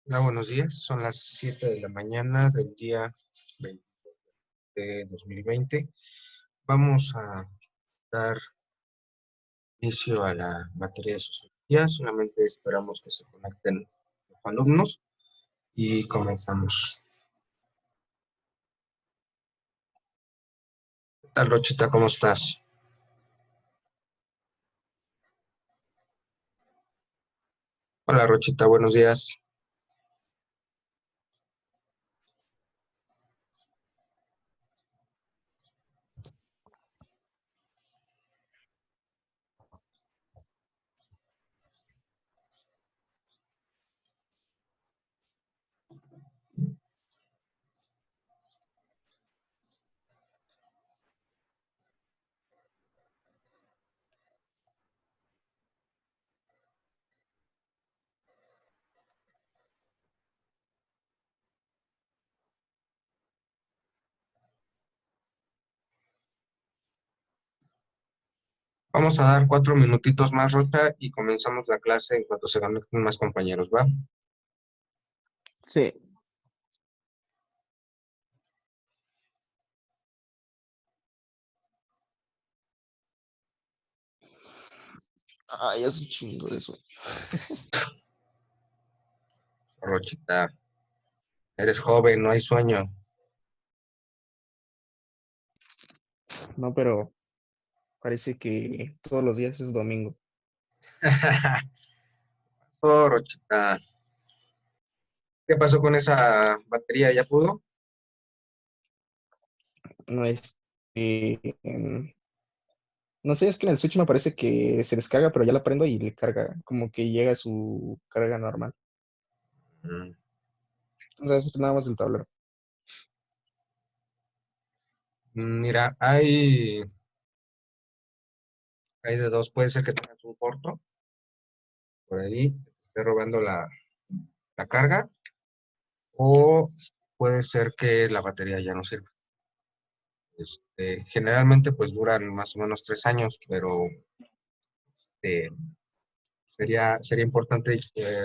Hola, buenos días. Son las 7 de la mañana del día 20 de 2020. Vamos a dar inicio a la materia de sociología. Solamente esperamos que se conecten los alumnos y comenzamos. ¿Qué tal, Rochita? ¿Cómo estás? Hola, Rochita. Buenos días. Vamos a dar 4 minutitos más, Rocha, y comenzamos la clase en cuanto se conecten más compañeros, ¿va? Sí. Ay, es un chingo eso. Rochita, eres joven, no hay sueño. No, pero parece que todos los días es domingo. Oh, Rochita. ¿Qué pasó con esa batería? ¿Ya pudo? No es. No sé, es que en el Switch me parece que se descarga, pero ya la prendo y le carga. Como que llega a su carga normal. Mm. Entonces, es nada más del tablero. Mira, hay de dos. Puede ser que tengas un corto por ahí, te esté robando la carga, o puede ser que la batería ya no sirva. Generalmente pues duran más o menos 3 años, pero eh, sería importante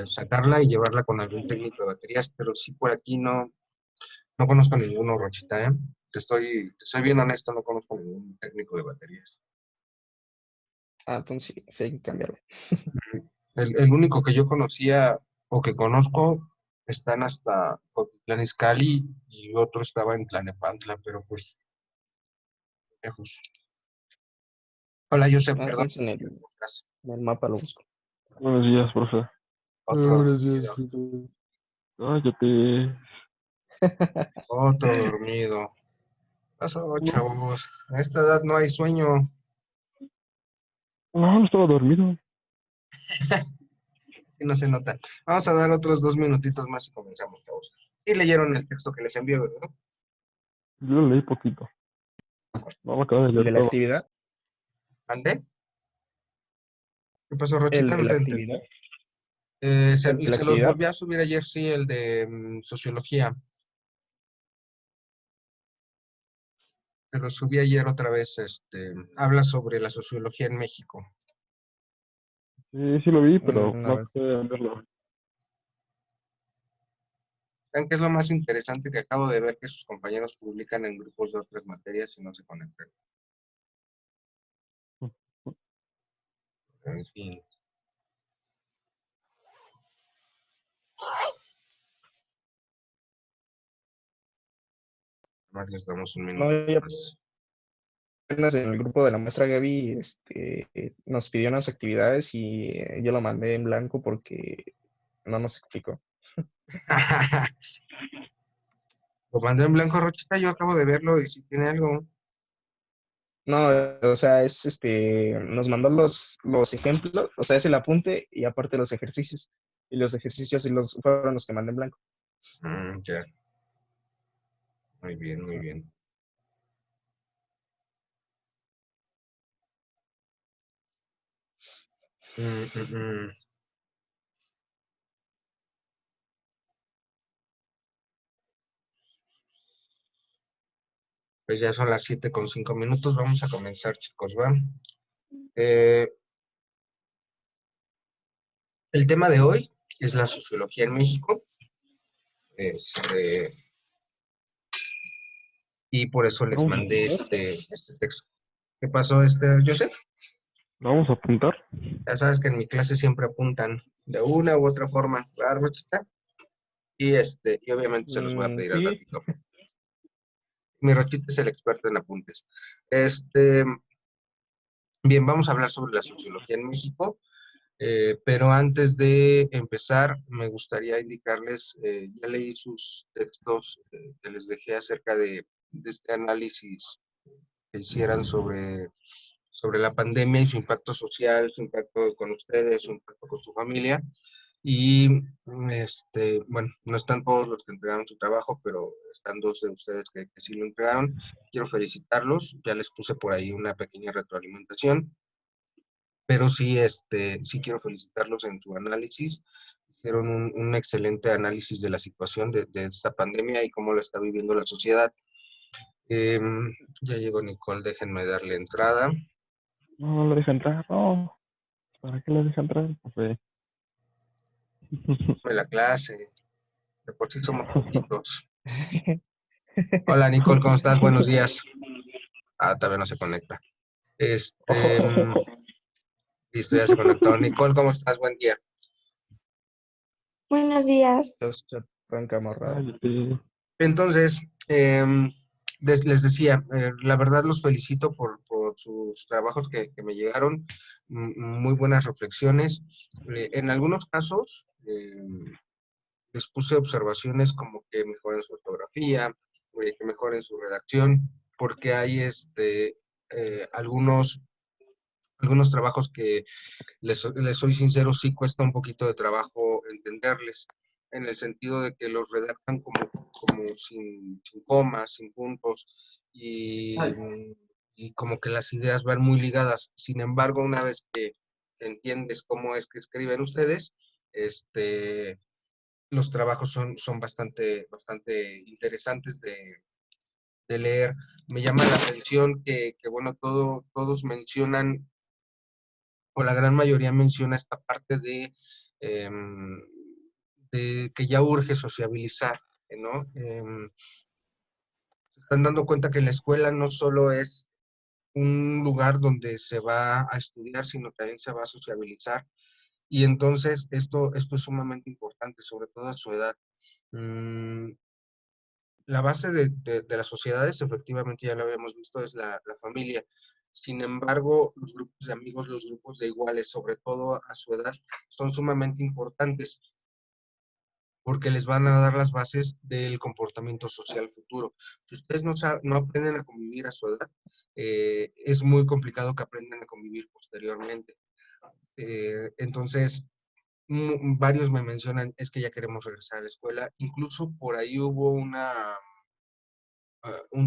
sacarla y llevarla con algún técnico de baterías, pero sí por aquí no conozco ninguno, Rochita, ¿eh? Te soy bien honesto, no conozco ningún técnico de baterías. Ah, entonces sí hay que cambiarlo. El único que yo conocía o que conozco están hasta Cotitlán Izcalli y otro estaba en Tlanepantla, pero pues lejos. Hola, Joseph, Ah, perdón. entonces Buscas en el mapa lo busco. Buenos días, profe. otro Buenos días, dormido, profe. Cállate. otro dormido. ¿Qué pasó, No, chavos? A esta edad no hay sueño. no estaba dormido. Y no se nota. Vamos a dar otros 2 minutitos más y comenzamos, chavos. Y leyeron el texto que les envié, ¿verdad? Yo lo leí poquito. No lo acabo de ¿El leer de la todo. actividad? ¿Andé? ¿Qué pasó, ¿El Rochita? de No la te entendí. actividad? Se, ¿El de la se los actividad? volví a subir ayer, sí, el de sociología. Se lo subí ayer otra vez. Habla sobre la sociología en México. Sí, sí lo vi, pero A no ver. sé verlo. ¿Saben qué es lo más interesante? Que acabo de ver que sus compañeros publican en grupos de otras materias y no se conectan. En fin. Más les damos un No, minuto ya más. apenas en el grupo de la maestra Gaby nos pidió unas actividades y yo lo mandé en blanco porque no nos explicó. Lo mandé en blanco, Rochita. Yo acabo de verlo y si tiene algo. No, o sea, nos mandó los ejemplos, o sea, es el apunte y aparte los ejercicios. Y los ejercicios sí fueron los que mandé en blanco. Ya. Muy bien, muy bien. Mm, mm, mm. Pues ya son las 7:05. Vamos a comenzar, chicos, ¿va? Eh, el tema de hoy es la sociología en México. Este, y por eso les Vamos a mandé apuntar. este texto. ¿Qué pasó, Joseph? Vamos a apuntar. Ya sabes que en mi clase siempre apuntan de una u otra forma, ¿verdad, Rochita? Y obviamente se los voy a pedir al Sí. ratito. Mi Rochita es el experto en apuntes. Este, bien, vamos a hablar sobre la sociología en México, pero antes de empezar, me gustaría indicarles, ya leí sus textos que les dejé acerca de este análisis que hicieran sobre la pandemia y su impacto social, su impacto con ustedes, su impacto con su familia. Y bueno, no están todos los que entregaron su trabajo, pero están dos de ustedes que sí lo entregaron. Quiero felicitarlos, ya les puse por ahí una pequeña retroalimentación, pero sí, sí quiero felicitarlos en su análisis. Hicieron un excelente análisis de la situación de esta pandemia y cómo lo está viviendo la sociedad. Ya llegó Nicole, déjenme darle entrada. No, no lo deja entrar. No. ¿Para qué lo deja entrar? Pues, De la clase, de por sí somos poquitos. Hola Nicole, ¿cómo estás? Buenos días. Ah, todavía no se conecta. Listo, ya se conectó. Nicole, ¿cómo estás? Buen día. Buenos días. Los chat arranca amarrado. cállate. Entonces, les decía, la verdad los felicito por sus trabajos que me llegaron, muy buenas reflexiones. En algunos casos, les puse observaciones como que mejoren su ortografía, que mejoren su redacción, porque hay algunos trabajos que les soy sincero, sí cuesta un poquito de trabajo entenderles, en el sentido de que los redactan como sin comas, sin puntos, y como que las ideas van muy ligadas. Sin embargo, una vez que entiendes cómo es que escriben ustedes, los trabajos son bastante interesantes de leer. Me llama la atención que bueno, todos mencionan o la gran mayoría menciona esta parte em, de que ya urge sociabilizar, ¿no? Se están dando cuenta que la escuela no solo es un lugar donde se va a estudiar, sino también se va a sociabilizar. Y entonces esto es sumamente importante, sobre todo a su edad. Mm, la base de las sociedades, efectivamente ya lo habíamos visto, es la familia. Sin embargo, los grupos de amigos, los grupos de iguales, sobre todo a su edad, son sumamente importantes porque les van a dar las bases del comportamiento social futuro. Si ustedes no aprenden a convivir a su edad, es muy complicado que aprendan a convivir posteriormente. Entonces, varios me mencionan, es que ya queremos regresar a la escuela. Incluso por ahí hubo un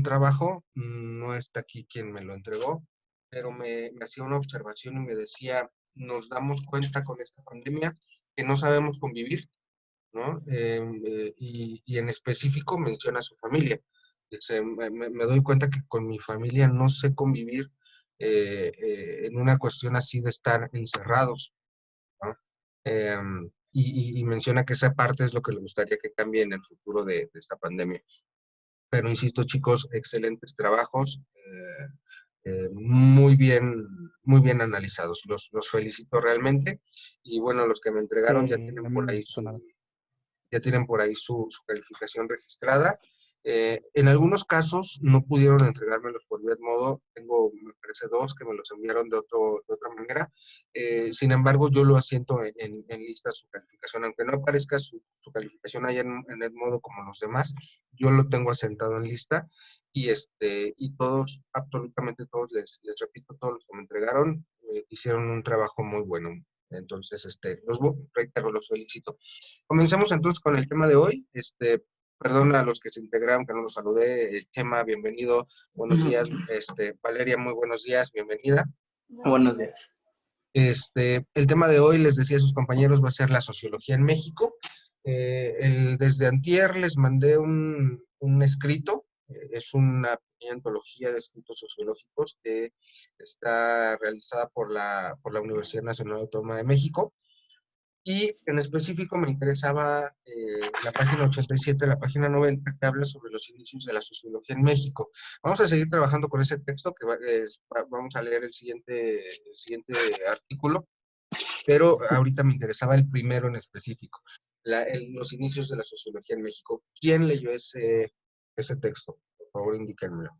trabajo, no está aquí quien me lo entregó, pero me hacía una observación y me decía, nos damos cuenta con esta pandemia que no sabemos convivir, ¿no? Y en específico menciona a su familia. Dice, me doy cuenta que con mi familia no sé convivir en una cuestión así de estar encerrados, ¿no? Y menciona que esa parte es lo que le gustaría que cambie en el futuro de esta pandemia. Pero insisto, chicos, excelentes trabajos, muy bien analizados. Los felicito realmente. Y bueno, los que me Sí, entregaron ya a tienen mí por no me ahí pasó nada. su calificación registrada. En algunos casos no pudieron entregármelos por vía modo. Tengo, me parece, dos que me los enviaron de otra manera. Sin embargo, yo lo asiento en lista su calificación. Aunque no aparezca su calificación allá en el modo como los demás, yo lo tengo asentado en lista. Y todos, absolutamente todos, les repito, todos los que me entregaron, hicieron un trabajo muy bueno. Entonces, reitero, los felicito. Comencemos entonces con el tema de hoy. Perdona a los que se integraron, que no los saludé. Chema, bienvenido. Buenos días. Valeria, muy buenos días. Bienvenida. Buenos días. El tema de hoy, les decía a sus compañeros, va a ser la sociología en México. Desde antier les mandé un escrito. Es una pequeña antología de escritos sociológicos que está realizada por la Universidad Nacional Autónoma de México. Y en específico me interesaba la página 87, la página 90, que habla sobre los inicios de la sociología en México. Vamos a seguir trabajando con ese texto, que vamos a leer el siguiente artículo, pero ahorita me interesaba el primero en específico, los inicios de la sociología en México. ¿Quién leyó ese texto? Por favor, indíquenmelo.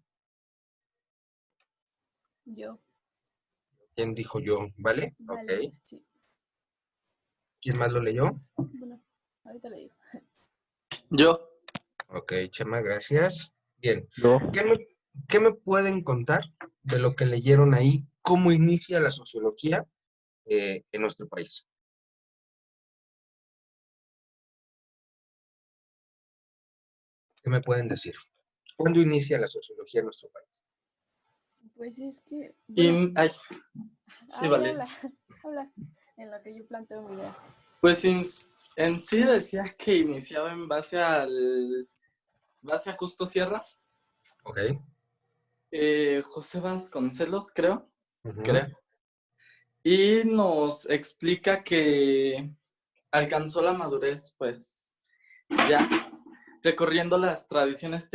Yo. ¿Quién dijo yo? ¿Vale? Vale, Ok. sí. ¿Quién más lo leyó? Bueno, ahorita le digo. Yo. Ok, Chema, gracias. Bien. Yo. ¿Qué me pueden contar de lo que leyeron ahí? ¿Cómo inicia la sociología en nuestro país? ¿Qué me pueden decir? ¿Cuándo inicia la sociología en nuestro país? Pues es que. Bueno, Ay, sí, ay, vale. habla. En lo que yo planteo mi idea. Pues en sí decías que iniciaba en base a Justo Sierra, Ok. José Vasconcelos, creo. Ujú. Y nos explica que alcanzó la madurez, pues, ya recorriendo las tradiciones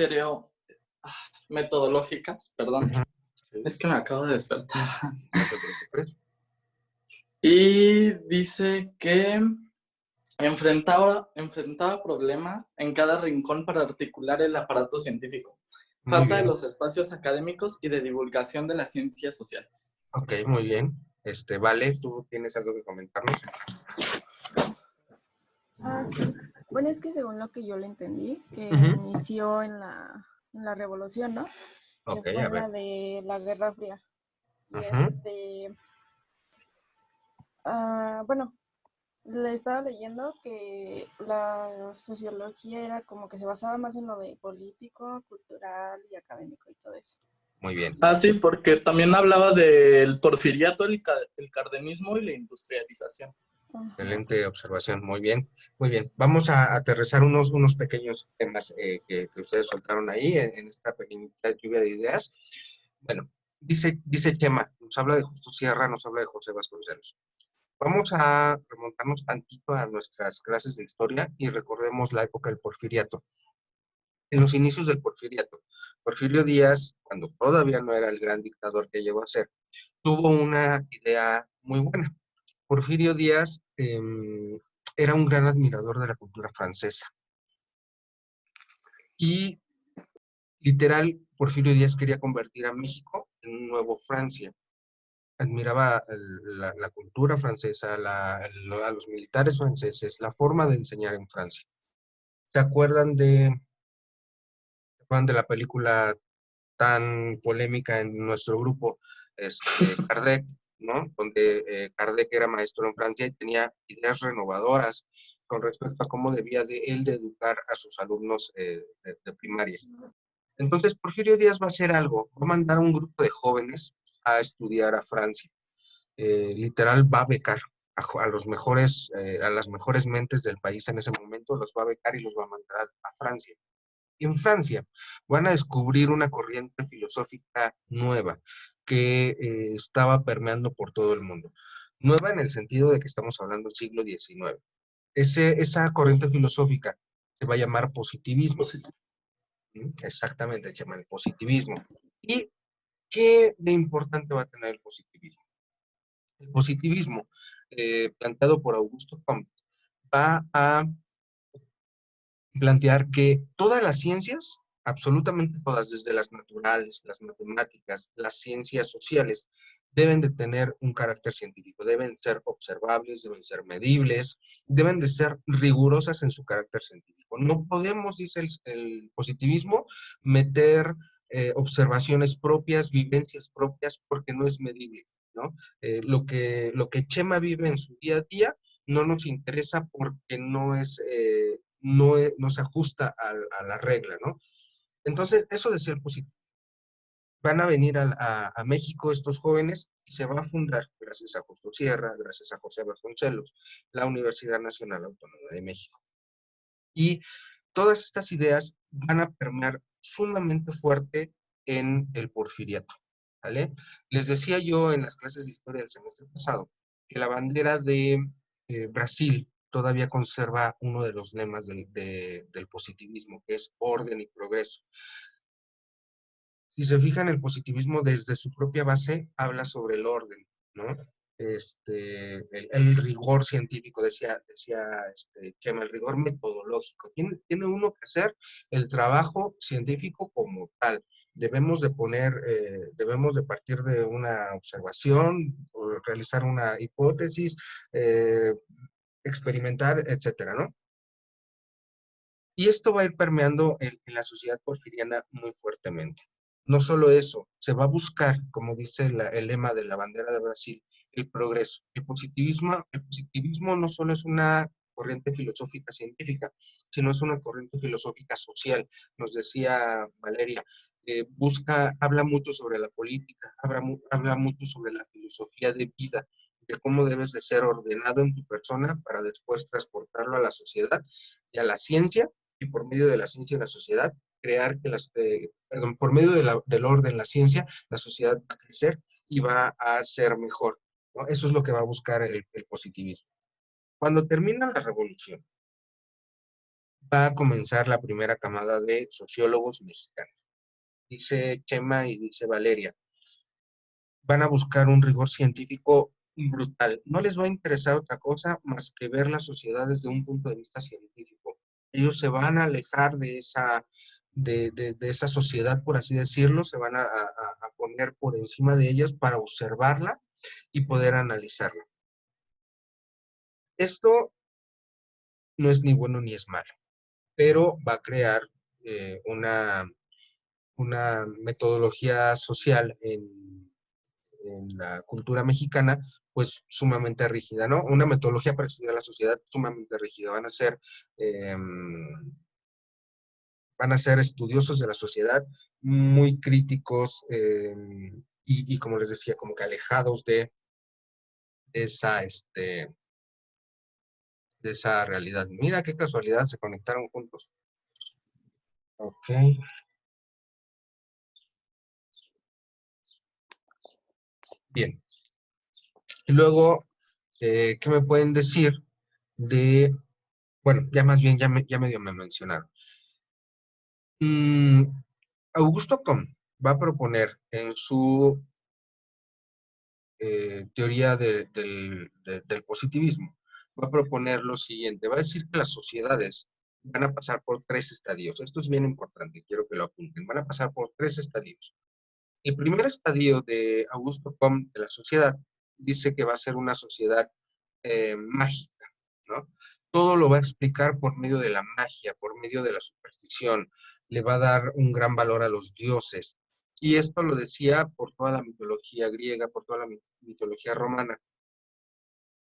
metodológicas, perdón. Sí, Es que me acabo de despertar. no te preocupes. Y dice que enfrentaba problemas en cada rincón para articular el aparato científico. Muy Falta de bien. los espacios académicos y de divulgación de la ciencia social. Ok, muy bien. Vale, ¿tú tienes algo que comentarnos? Ah, sí. Bueno, es que según lo que yo le entendí, que Ujú. inició en la revolución, ¿no? Ok, Que fue a en ver. la de la Guerra Fría. Y Ujú. bueno, le estaba leyendo que la sociología era como que se basaba más en lo de político, cultural y académico y todo eso. Muy bien. Ah, sí, porque también hablaba del porfiriato, el cardenismo y la industrialización. Ajá. Excelente observación, muy bien, muy bien. Vamos a aterrizar unos pequeños temas que ustedes soltaron ahí en esta pequeñita lluvia de ideas. Bueno, dice Chema, nos habla de Justo Sierra, nos habla de José Vasconcelos. Vamos a remontarnos tantito a nuestras clases de historia y recordemos la época del Porfiriato. En los inicios del Porfiriato, Porfirio Díaz, cuando todavía no era el gran dictador que llegó a ser, tuvo una idea muy buena. Porfirio Díaz era un gran admirador de la cultura francesa. Y literal, Porfirio Díaz quería convertir a México en un nuevo Francia. Admiraba la cultura francesa, a los militares franceses, la forma de enseñar en Francia. ¿Se acuerdan de la película tan polémica en nuestro grupo, Kardec, ¿no? Donde Kardec era maestro en Francia y tenía ideas renovadoras con respecto a cómo debía él de educar a sus alumnos de primaria. Entonces, Porfirio Díaz va a hacer algo, va a mandar a un grupo de jóvenes a estudiar a Francia. Literal, va a becar a las mejores mentes del país en ese momento, los va a becar y los va a mandar a Francia. En Francia van a descubrir una corriente filosófica nueva que estaba permeando por todo el mundo. Nueva en el sentido de que estamos hablando del siglo XIX. Esa corriente filosófica se va a llamar positivismo. Exactamente, Chema, el positivismo. ¿Y qué de importante va a tener el positivismo? El positivismo, planteado por Augusto Comte, va a plantear que todas las ciencias, absolutamente todas, desde las naturales, las matemáticas, las ciencias sociales, deben de tener un carácter científico, deben ser observables, deben ser medibles, deben de ser rigurosas en su carácter científico. No podemos, dice el positivismo, meter observaciones propias, vivencias propias, porque no es medible, ¿no? Lo que Chema vive en su día a día no nos interesa porque no se ajusta a la regla, ¿no? Entonces, eso de ser positivo. Van a venir a México estos jóvenes y se va a fundar, gracias a Justo Sierra, gracias a José Vasconcelos, la Universidad Nacional Autónoma de México. Y todas estas ideas van a permear sumamente fuerte en el porfiriato, ¿vale? Les decía yo en las clases de historia del semestre pasado que la bandera de Brasil todavía conserva uno de los lemas del positivismo, que es orden y progreso. Si se fijan, el positivismo desde su propia base habla sobre el orden, ¿no? El rigor científico, decía Chema, el rigor metodológico. Tiene uno que hacer el trabajo científico como tal. Debemos de partir de una observación, o realizar una hipótesis, experimentar, etcétera, ¿no? Y esto va a ir permeando en la sociedad porfiriana muy fuertemente. No solo eso, se va a buscar, como dice el lema de la bandera de Brasil, el progreso. El positivismo no solo es una corriente filosófica científica, sino es una corriente filosófica social. Nos decía Valeria, habla mucho sobre la política, habla mucho sobre la filosofía de vida, de cómo debes de ser ordenado en tu persona para después transportarlo a la sociedad y a la ciencia, y por medio de la ciencia y la sociedad, por medio del orden, la ciencia, la sociedad va a crecer y va a ser mejor, ¿no? Eso es lo que va a buscar el positivismo. Cuando termina la revolución, va a comenzar la primera camada de sociólogos mexicanos. Dice Chema y dice Valeria, van a buscar un rigor científico brutal. No les va a interesar otra cosa más que ver la sociedad desde un punto de vista científico. Ellos se van a alejar de esa sociedad, por así decirlo, se van a poner por encima de ellas para observarla y poder analizarla. Esto no es ni bueno ni es malo, pero va a crear una metodología social en la cultura mexicana, pues sumamente rígida, ¿no? Una metodología para estudiar la sociedad sumamente rígida. Van a ser estudiosos de la sociedad, muy críticos, y como les decía, como que alejados de esa, de esa realidad. Mira qué casualidad, se conectaron juntos. Ok. Bien. Y luego, ¿qué me pueden decir bueno, ya más bien, ya medio me mencionaron. Augusto Comte va a proponer en su teoría del positivismo, va a proponer lo siguiente, va a decir que las sociedades van a pasar por 3 estadios. Esto es bien importante, quiero que lo apunten. Van a pasar por 3 estadios. El primer estadio de Augusto Comte de la sociedad dice que va a ser una sociedad mágica, ¿no? Todo lo va a explicar por medio de la magia, por medio de la superstición, le va a dar un gran valor a los dioses. Y esto lo decía por toda la mitología griega, por toda la mitología romana,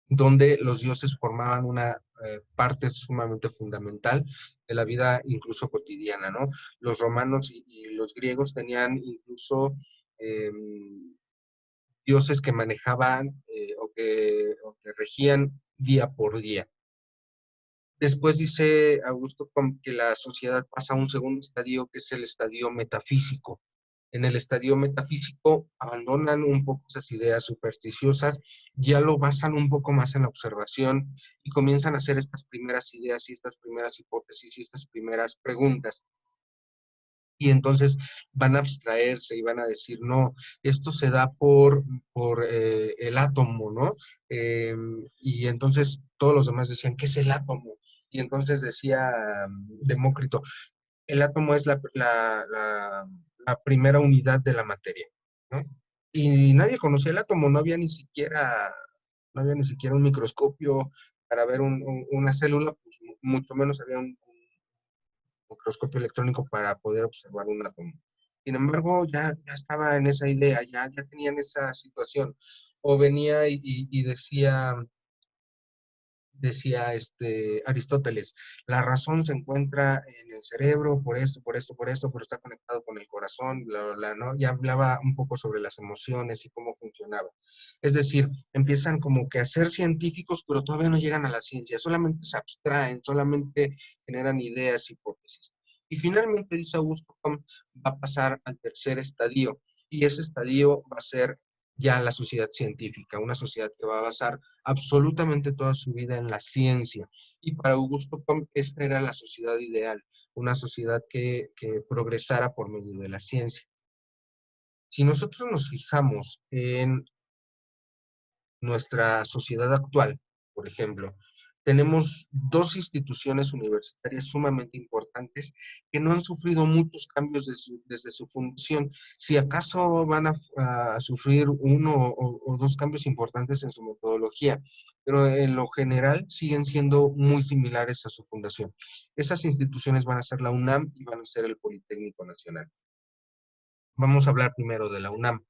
donde los dioses formaban una parte sumamente fundamental de la vida incluso cotidiana, ¿no? Los romanos y los griegos tenían incluso dioses que manejaban o que regían día por día. Después dice Augusto Comte que la sociedad pasa a un segundo estadio, que es el estadio metafísico. En el estadio metafísico abandonan un poco esas ideas supersticiosas, ya lo basan un poco más en la observación y comienzan a hacer estas primeras ideas y estas primeras hipótesis y estas primeras preguntas. Y entonces van a abstraerse y van a decir, no, esto se da por el átomo, ¿no? Y entonces todos los demás decían, ¿qué es el átomo? Y entonces decía Demócrito, el átomo es la primera unidad de la materia, ¿no? Y nadie conocía el átomo, no había ni siquiera un microscopio para ver una célula, pues mucho menos había un microscopio electrónico para poder observar un átomo. Sin embargo, ya estaba en esa idea, ya tenían esa situación. O venía y decía Aristóteles, la razón se encuentra en el cerebro, por esto, pero está conectado con el corazón, ¿no? Ya hablaba un poco sobre las emociones y cómo funcionaba. Es decir, empiezan como que a ser científicos, pero todavía no llegan a la ciencia, solamente se abstraen, solamente generan ideas, hipótesis. Y finalmente, dice Augusto Comte, va a pasar al tercer estadio, y ese estadio va a ser ya la sociedad científica, una sociedad que va a basar absolutamente toda su vida en la ciencia. Y para Augusto Comte esta era la sociedad ideal, una sociedad que progresara por medio de la ciencia. Si nosotros nos fijamos en nuestra sociedad actual, por ejemplo, tenemos dos instituciones universitarias sumamente importantes que no han sufrido muchos cambios desde su fundación. Si acaso van a sufrir uno o dos cambios importantes en su metodología, pero en lo general siguen siendo muy similares a su fundación. Esas instituciones van a ser la UNAM y van a ser el Politécnico Nacional. Vamos a hablar primero de la UNAM.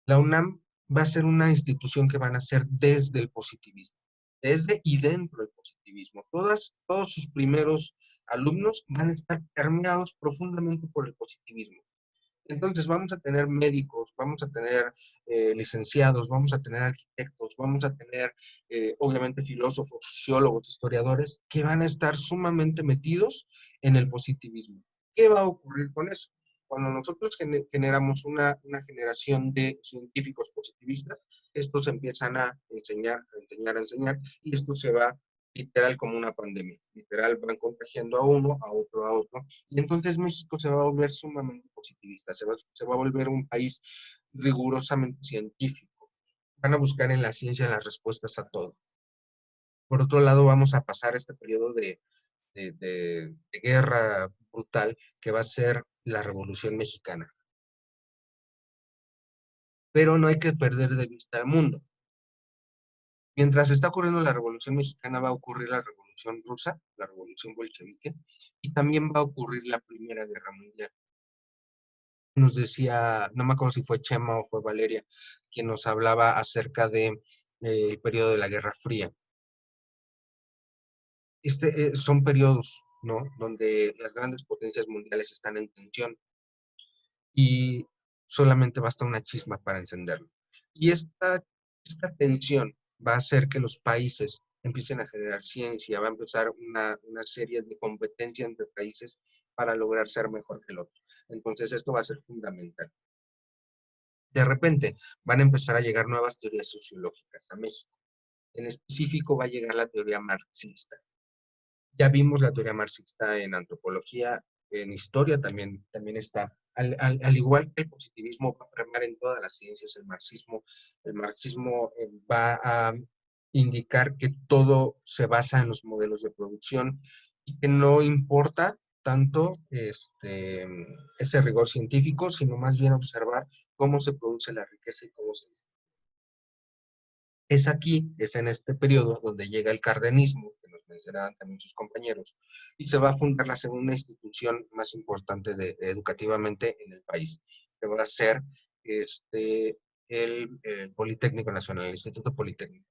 La UNAM va a ser una institución que van a ser desde el positivismo, desde y dentro del positivismo. Todos sus primeros alumnos van a estar permeados profundamente por el positivismo. Entonces vamos a tener médicos, vamos a tener licenciados, vamos a tener arquitectos, vamos a tener obviamente filósofos, sociólogos, historiadores, que van a estar sumamente metidos en el positivismo. ¿Qué va a ocurrir con eso? Cuando nosotros generamos una generación de científicos positivistas, estos empiezan a enseñar, y esto se va literal como una pandemia. Literal van contagiando a uno, a otro, y entonces México se va a volver sumamente positivista, se va a volver un país rigurosamente científico. Van a buscar en la ciencia las respuestas a todo. Por otro lado, vamos a pasar este periodo de guerra brutal que va a ser la Revolución Mexicana. Pero no hay que perder de vista el mundo. Mientras está ocurriendo la Revolución Mexicana, va a ocurrir la Revolución Rusa, la Revolución Bolchevique, y también va a ocurrir la Primera Guerra Mundial. Nos decía, no me acuerdo si fue Chema o fue Valeria, quien nos hablaba acerca de el periodo de la Guerra Fría. Son periodos, ¿no?, donde las grandes potencias mundiales están en tensión y solamente basta una chisma para encenderlo. Y esta tensión va a hacer que los países empiecen a generar ciencia, va a empezar una serie de competencia entre países para lograr ser mejor que el otro. Entonces esto va a ser fundamental. De repente van a empezar a llegar nuevas teorías sociológicas a México. En específico va a llegar la teoría marxista. Ya vimos la teoría marxista en antropología, en historia también está. Al igual que el positivismo va a premiar en todas las ciencias, el marxismo va a indicar que todo se basa en los modelos de producción y que no importa tanto ese rigor científico, sino más bien observar cómo se produce la riqueza y cómo se es en este periodo donde llega el cardenismo, que nos mencionaban también sus compañeros, y se va a fundar la segunda institución más importante educativamente en el país, que va a ser el Politécnico Nacional, el Instituto Politécnico.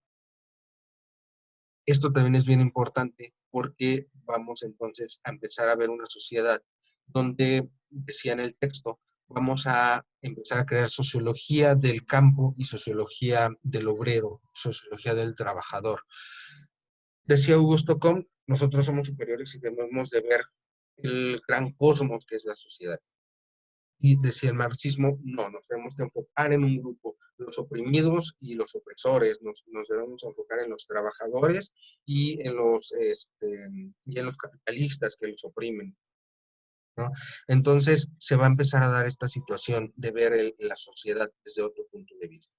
Esto también es bien importante porque vamos entonces a empezar a ver una sociedad donde, decía en el texto, vamos a empezar a crear sociología del campo y sociología del obrero, sociología del trabajador. Decía Augusto Comte, nosotros somos superiores y debemos de ver el gran cosmos que es la sociedad. Y decía el marxismo, no, nos tenemos que enfocar en un grupo, los oprimidos y los opresores, nos debemos enfocar en los trabajadores y en los capitalistas que los oprimen, ¿no? Entonces se va a empezar a dar esta situación de ver la sociedad desde otro punto de vista.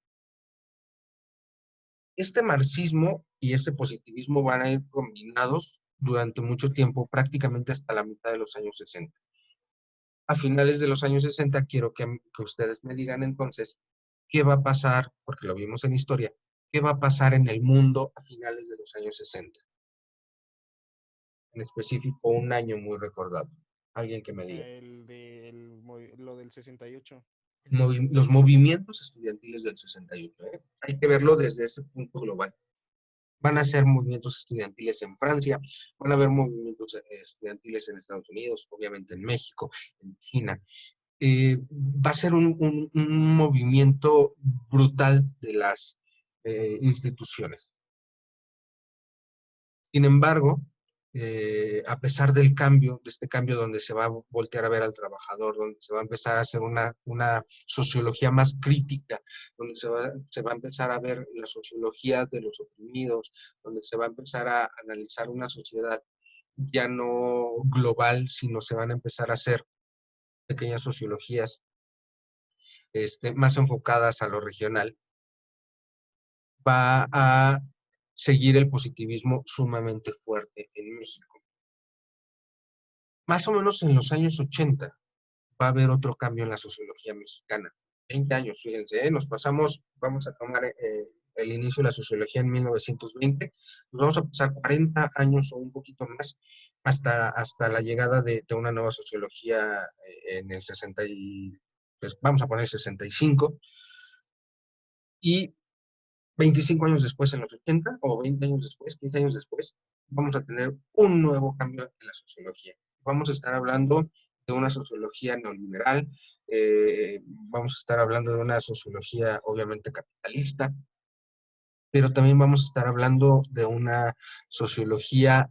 Este marxismo y este positivismo van a ir combinados durante mucho tiempo, prácticamente hasta la mitad de los años 60. A finales de los años 60 quiero que ustedes me digan entonces qué va a pasar, porque lo vimos en historia, qué va a pasar en el mundo a finales de los años 60. En específico, un año muy recordado. Alguien que me diga. Lo del 68. Los movimientos estudiantiles del 68. Hay que verlo desde ese punto global. Van a ser movimientos estudiantiles en Francia, van a haber movimientos estudiantiles en Estados Unidos, obviamente en México, en China. Va a ser un movimiento brutal de las instituciones. Sin embargo, a pesar del cambio, de este cambio donde se va a voltear a ver al trabajador, donde se va a empezar a hacer una sociología más crítica, donde se va a empezar a ver la sociología de los oprimidos, donde se va a empezar a analizar una sociedad ya no global, sino se van a empezar a hacer pequeñas sociologías más enfocadas a lo regional, va a seguir el positivismo sumamente fuerte en México. Más o menos en los años 80 va a haber otro cambio en la sociología mexicana. 20 años, fíjense, nos pasamos, vamos a tomar el inicio de la sociología en 1920, nos vamos a pasar 40 años o un poquito más hasta la llegada de una nueva sociología en el 60 pues vamos a poner 65, y 25 años después, en los 80, o 20 años después, 15 años después, vamos a tener un nuevo cambio en la sociología. Vamos a estar hablando de una sociología neoliberal, vamos a estar hablando de una sociología obviamente capitalista, pero también vamos a estar hablando de una sociología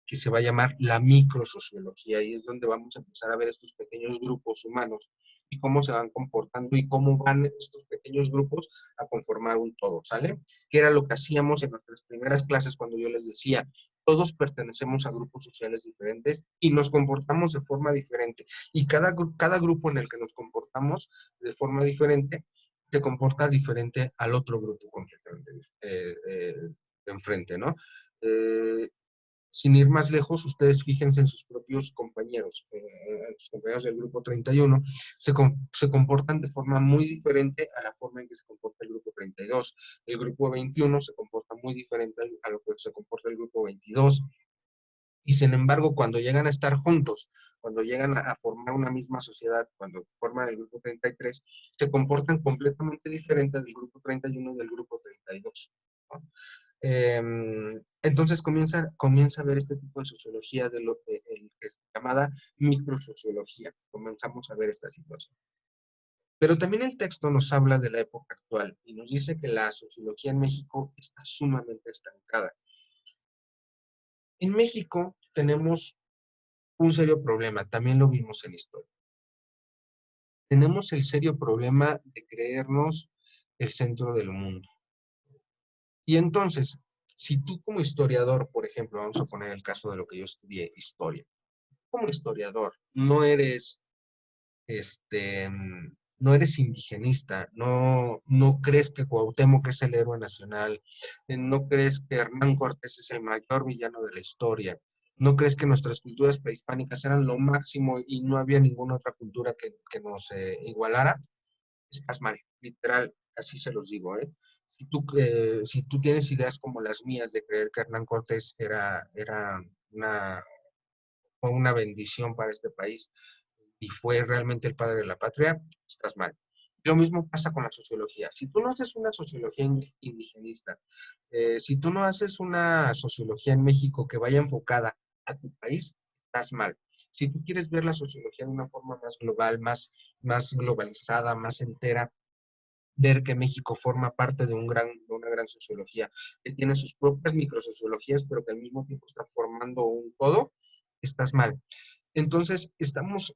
que se va a llamar la microsociología, y es donde vamos a empezar a ver estos pequeños grupos humanos y cómo se van comportando y cómo van estos pequeños grupos a conformar un todo, ¿sale? Que era lo que hacíamos en nuestras primeras clases cuando yo les decía, todos pertenecemos a grupos sociales diferentes y nos comportamos de forma diferente. Y cada grupo en el que nos comportamos de forma diferente se comporta diferente al otro grupo completamente de enfrente, ¿no? Sin ir más lejos, ustedes fíjense en sus propios compañeros, sus compañeros del grupo 31, se comportan de forma muy diferente a la forma en que se comporta el grupo 32. El grupo 21 se comporta muy diferente a lo que se comporta el grupo 22. Y sin embargo, cuando llegan a estar juntos, cuando llegan a formar una misma sociedad, cuando forman el grupo 33, se comportan completamente diferentes del grupo 31 y del grupo 32, ¿no? Entonces comienza a ver este tipo de sociología de lo que es llamada microsociología. Comenzamos a ver esta situación. Pero también el texto nos habla de la época actual y nos dice que la sociología en México está sumamente estancada. En México tenemos un serio problema, también lo vimos en historia. Tenemos el serio problema de creernos el centro del mundo. Y entonces, si tú como historiador, por ejemplo, vamos a poner el caso de lo que yo estudié, historia, como historiador, no eres indigenista, no crees que Cuauhtémoc es el héroe nacional, no crees que Hernán Cortés es el mayor villano de la historia, no crees que nuestras culturas prehispánicas eran lo máximo y no había ninguna otra cultura que nos igualara, estás mal, literal, así se los digo, ¿eh? Si tú tienes ideas como las mías de creer que Hernán Cortés era una bendición para este país y fue realmente el padre de la patria, estás mal. Lo mismo pasa con la sociología. Si tú no haces una sociología indigenista, si tú no haces una sociología en México que vaya enfocada a tu país, estás mal. Si tú quieres ver la sociología de una forma más global, más globalizada, más entera, ver que México forma parte de una gran sociología, que tiene sus propias microsociologías, pero que al mismo tiempo está formando un todo, estás mal. Entonces, estamos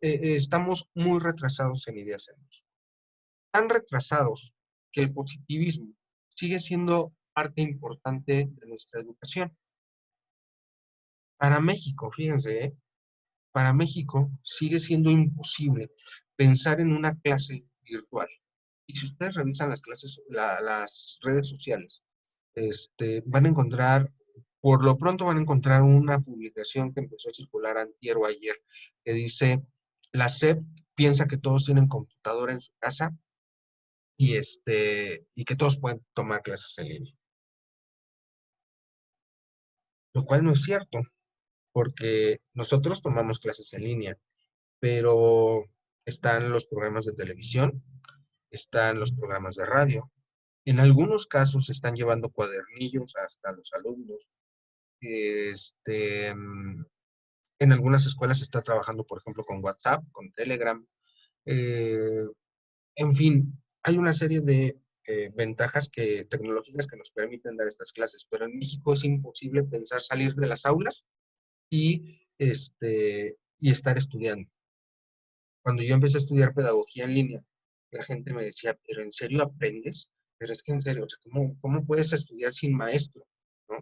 muy retrasados en ideas en México. Tan retrasados que el positivismo sigue siendo parte importante de nuestra educación. Para México, fíjense, para México sigue siendo imposible pensar en una clase virtual. Y si ustedes revisan las redes sociales, van a encontrar, por lo pronto van a encontrar una publicación que empezó a circular antier o ayer, que dice, la SEP piensa que todos tienen computadora en su casa y que todos pueden tomar clases en línea. Lo cual no es cierto, porque nosotros tomamos clases en línea, pero están los programas de televisión, están los programas de radio. En algunos casos se están llevando cuadernillos hasta los alumnos. En algunas escuelas se está trabajando, por ejemplo, con WhatsApp, con Telegram. Eh, en fin, hay una serie de ventajas tecnológicas que nos permiten dar estas clases, pero en México es imposible pensar salir de las aulas y estar estudiando. Cuando yo empecé a estudiar pedagogía en línea, la gente me decía, ¿pero en serio aprendes? Pero es que en serio, o sea, ¿cómo puedes estudiar sin maestro? ¿No?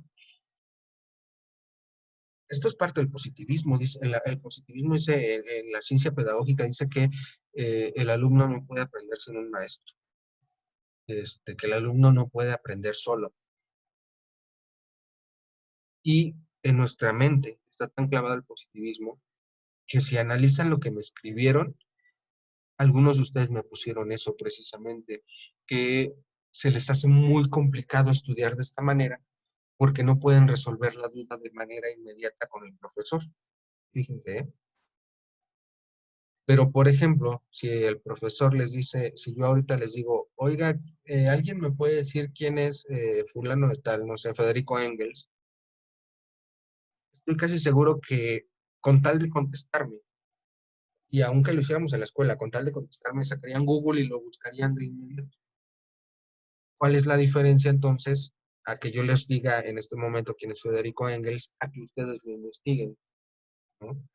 Esto es parte del positivismo. Dice, el positivismo dice, en la ciencia pedagógica dice que el alumno no puede aprender sin un maestro, que el alumno no puede aprender solo. Y en nuestra mente está tan clavado el positivismo que si analizan lo que me escribieron, algunos de ustedes me pusieron eso precisamente, que se les hace muy complicado estudiar de esta manera porque no pueden resolver la duda de manera inmediata con el profesor. Fíjense, ¿eh? Pero, por ejemplo, si el profesor les dice, si yo ahorita les digo, oiga, ¿alguien me puede decir quién es fulano de tal, no sé, Federico Engels? Estoy casi seguro que con tal de contestarme, y aunque lo hiciéramos en la escuela, con tal de contestarme, sacarían Google y lo buscarían de inmediato. ¿Cuál es la diferencia entonces a que yo les diga en este momento quién es Federico Engels, a que ustedes lo investiguen, ¿no?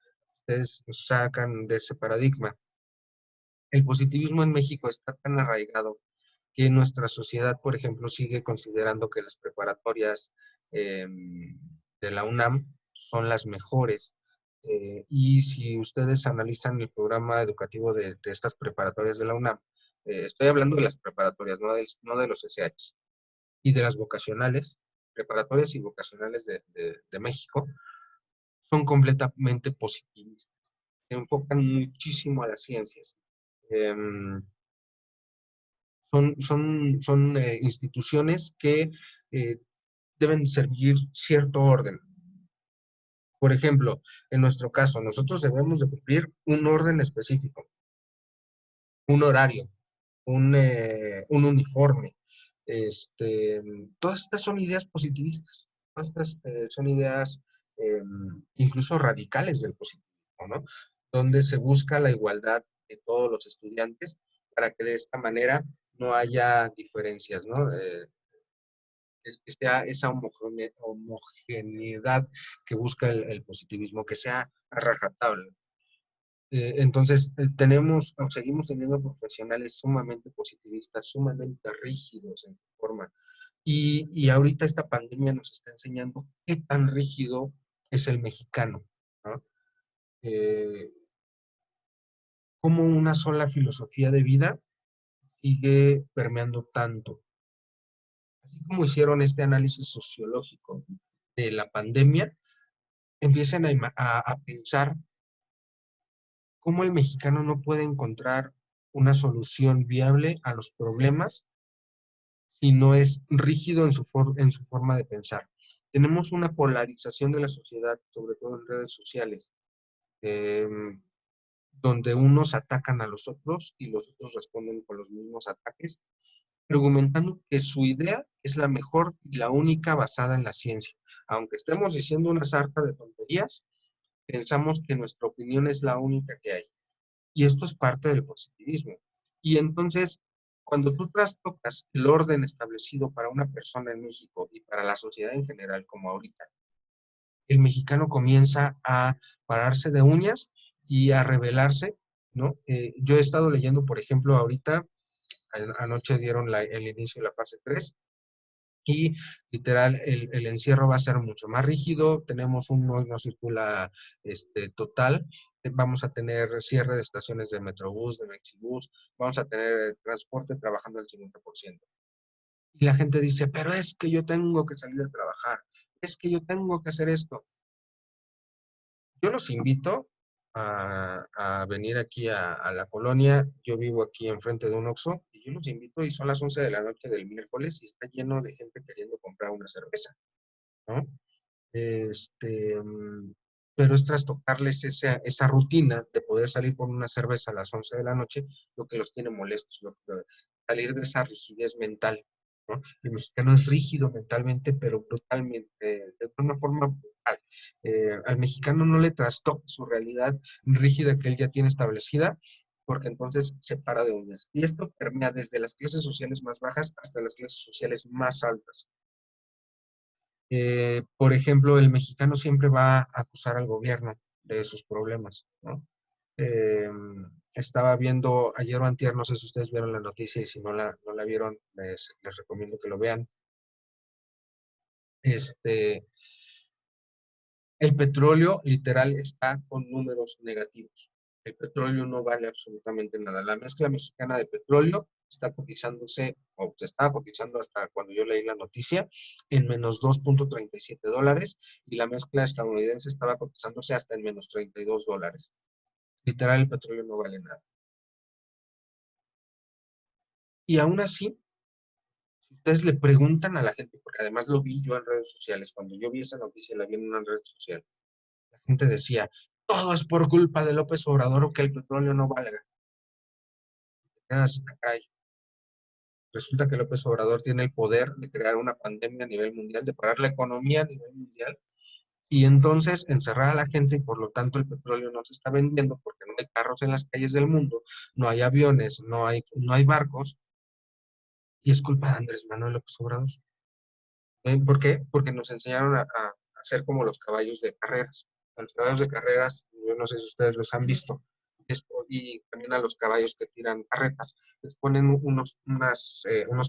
Ustedes nos sacan de ese paradigma. El positivismo en México está tan arraigado que nuestra sociedad, por ejemplo, sigue considerando que las preparatorias de la UNAM son las mejores. Y si ustedes analizan el programa educativo de estas preparatorias de la UNAM, estoy hablando de las preparatorias, no de los SH, y de las vocacionales, preparatorias y vocacionales de México, son completamente positivistas. Se enfocan muchísimo a las ciencias. Son instituciones que eh, deben seguir cierto orden. Por ejemplo, en nuestro caso, nosotros debemos de cumplir un orden específico, un horario, un uniforme. Todas estas son ideas positivistas, todas estas son ideas incluso radicales del positivismo, ¿no? Donde se busca la igualdad de todos los estudiantes para que de esta manera no haya diferencias, ¿no? Que sea esa homogeneidad que busca el positivismo, que sea a rajatabla. Entonces, tenemos o seguimos teniendo profesionales sumamente positivistas, sumamente rígidos en su forma. Y ahorita esta pandemia nos está enseñando qué tan rígido es el mexicano, ¿no? Cómo una sola filosofía de vida sigue permeando tanto. Así como hicieron este análisis sociológico de la pandemia, empiezan a pensar cómo el mexicano no puede encontrar una solución viable a los problemas si no es rígido en su forma de pensar. Tenemos una polarización de la sociedad, sobre todo en redes sociales, eh, donde unos atacan a los otros y los otros responden con los mismos ataques, argumentando que su idea es la mejor y la única basada en la ciencia. Aunque estemos diciendo una sarta de tonterías, pensamos que nuestra opinión es la única que hay. Y esto es parte del positivismo. Y entonces, cuando tú trastocas el orden establecido para una persona en México y para la sociedad en general, como ahorita, el mexicano comienza a pararse de uñas y a rebelarse, ¿no? Yo he estado leyendo, por ejemplo, ahorita, anoche dieron el inicio de la fase 3, y literal el encierro va a ser mucho más rígido, tenemos un no circula total, vamos a tener cierre de estaciones de Metrobús, de Mexibús, vamos a tener transporte trabajando al 50%. Y la gente dice, pero es que yo tengo que salir a trabajar, es que yo tengo que hacer esto. Yo los invito a venir aquí a la colonia. Yo vivo aquí enfrente de un Oxxo y yo los invito y son las 11 de la noche del miércoles y está lleno de gente queriendo comprar una cerveza, ¿no? Este, mm, pero es trastocarles esa rutina de poder salir por una cerveza a las 11 de la noche lo que los tiene molestos, salir de esa rigidez mental, ¿no? El mexicano es rígido mentalmente, pero brutalmente, de una forma brutal. Al mexicano no le trastoca su realidad rígida que él ya tiene establecida, porque entonces se para de uñas. Y esto permea desde las clases sociales más bajas hasta las clases sociales más altas. Por ejemplo, el mexicano siempre va a acusar al gobierno de sus problemas, ¿no? Eh, Estaba viendo ayer o antier, no sé si ustedes vieron la noticia y si no la vieron, les recomiendo que lo vean. Este, el petróleo literal está con números negativos. El petróleo no vale absolutamente nada. La mezcla mexicana de petróleo está cotizándose, o se estaba cotizando hasta cuando yo leí la noticia, en menos $2.37, y la mezcla estadounidense estaba cotizándose hasta en menos $32. Literal, el petróleo no vale nada. Y aún así, si ustedes le preguntan a la gente, porque además lo vi yo en redes sociales, cuando yo vi esa noticia, la vi en una red social, la gente decía, todo es por culpa de López Obrador o que el petróleo no valga. Caray. Resulta que López Obrador tiene el poder de crear una pandemia a nivel mundial, de parar la economía a nivel mundial, y entonces encerrar a la gente y por lo tanto el petróleo no se está vendiendo porque no hay carros en las calles del mundo, no hay aviones, no hay barcos, y es culpa de Andrés Manuel López Obrador. ¿Por qué? Porque nos enseñaron a hacer como los caballos de carreras. A los caballos de carreras, yo no sé si ustedes los han visto, y también a los caballos que tiran carretas, les ponen unos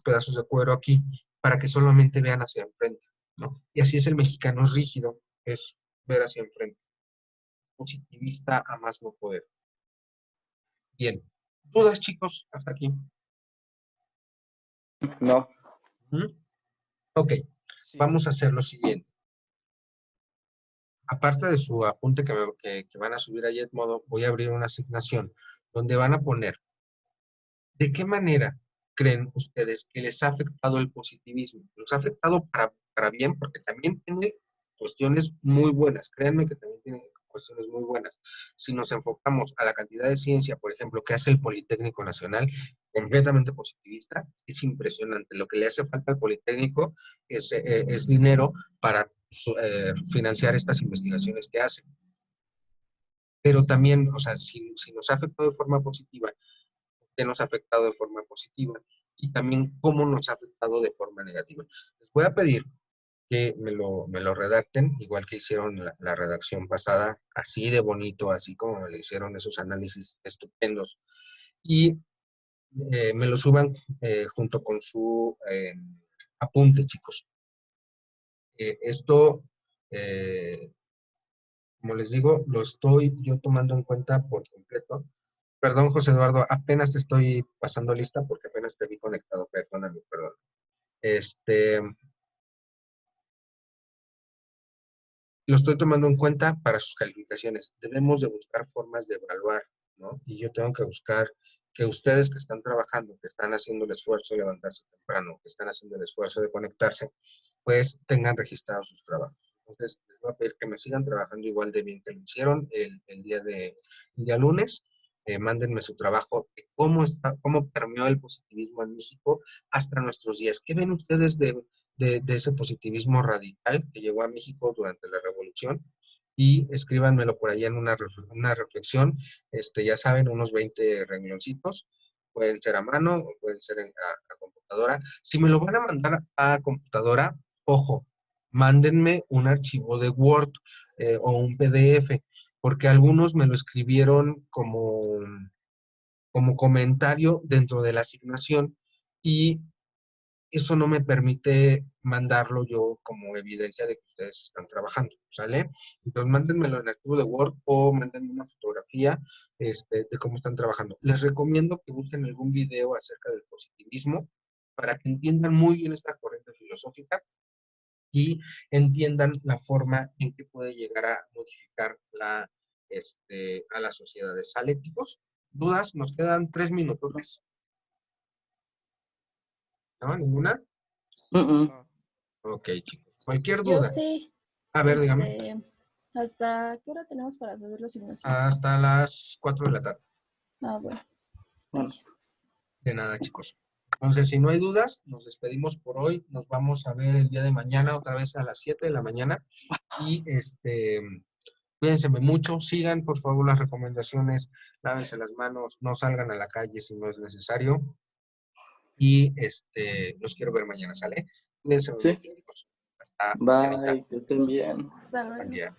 pedazos de cuero aquí para que solamente vean hacia enfrente, ¿no? Y así es el mexicano, es rígido, es ver hacia enfrente, positivista a más no poder. Bien, ¿dudas, chicos, hasta aquí? No. ¿Mm? Ok, Sí. vamos a hacer lo siguiente. Aparte de su apunte que van a subir a Edmodo, voy a abrir una asignación donde van a poner ¿de qué manera creen ustedes que les ha afectado el positivismo? ¿Los ha afectado para bien? Porque también tiene cuestiones muy buenas. Créanme que también tiene cuestiones muy buenas. Si nos enfocamos a la cantidad de ciencia, por ejemplo, que hace el Politécnico Nacional, completamente positivista, es impresionante. Lo que le hace falta al Politécnico es dinero para financiar estas investigaciones que hace. Pero también, o sea, si nos ha afectado de forma positiva, qué nos ha afectado de forma positiva y también cómo nos ha afectado de forma negativa. Les voy a pedir que me lo redacten, igual que hicieron la redacción pasada, así de bonito, así como me lo hicieron esos análisis estupendos, y me lo suban junto con su apunte, chicos. Esto, como les digo, lo estoy yo tomando en cuenta por completo. Perdón, José Eduardo, apenas te estoy pasando lista porque apenas te vi conectado, perdóname, perdón. Lo estoy tomando en cuenta para sus calificaciones. Debemos de buscar formas de evaluar, ¿no? Y yo tengo que buscar que ustedes que están trabajando, que están haciendo el esfuerzo de levantarse temprano, que están haciendo el esfuerzo de conectarse, pues tengan registrados sus trabajos. Entonces, les voy a pedir que me sigan trabajando igual de bien que lo hicieron el día lunes. Mándenme su trabajo de cómo permeó el positivismo en México hasta nuestros días. ¿Qué ven ustedes de ese positivismo radical que llegó a México durante la Revolución? Y escríbanmelo por ahí en una reflexión. Ya saben, unos 20 rengloncitos. Pueden ser a mano o pueden ser a computadora. Si me lo van a mandar a computadora, ojo, mándenme un archivo de Word o un PDF, porque algunos me lo escribieron como comentario dentro de la asignación y eso no me permite mandarlo yo como evidencia de que ustedes están trabajando, ¿sale? Entonces, mándenmelo en archivo de Word o mándenme una fotografía de cómo están trabajando. Les recomiendo que busquen algún video acerca del positivismo para que entiendan muy bien esta corriente filosófica y entiendan la forma en que puede llegar a modificar a las sociedades. ¿Sale, chicos? ¿Dudas? Nos quedan 3 minutos más. ¿No? ¿Ninguna? Ok, chicos. Cualquier Yo duda. sí. A ver, dígame. ¿Hasta qué hora tenemos para subir la asignación? Hasta las 4 de la tarde. Ah, bueno. Bueno, Gracias. De nada, chicos. Entonces, si no hay dudas, nos despedimos por hoy. Nos vamos a ver el día de mañana, otra vez a las 7 de la mañana. Y cuídense mucho. Sigan, por favor, las recomendaciones. Lávense las manos. No salgan a la calle si no es necesario. Y los quiero ver mañana, ¿sale? Cuídense sí. mucho, chicos. Hasta ahorita. Bye, que estén bien. Hasta Buen luego. día.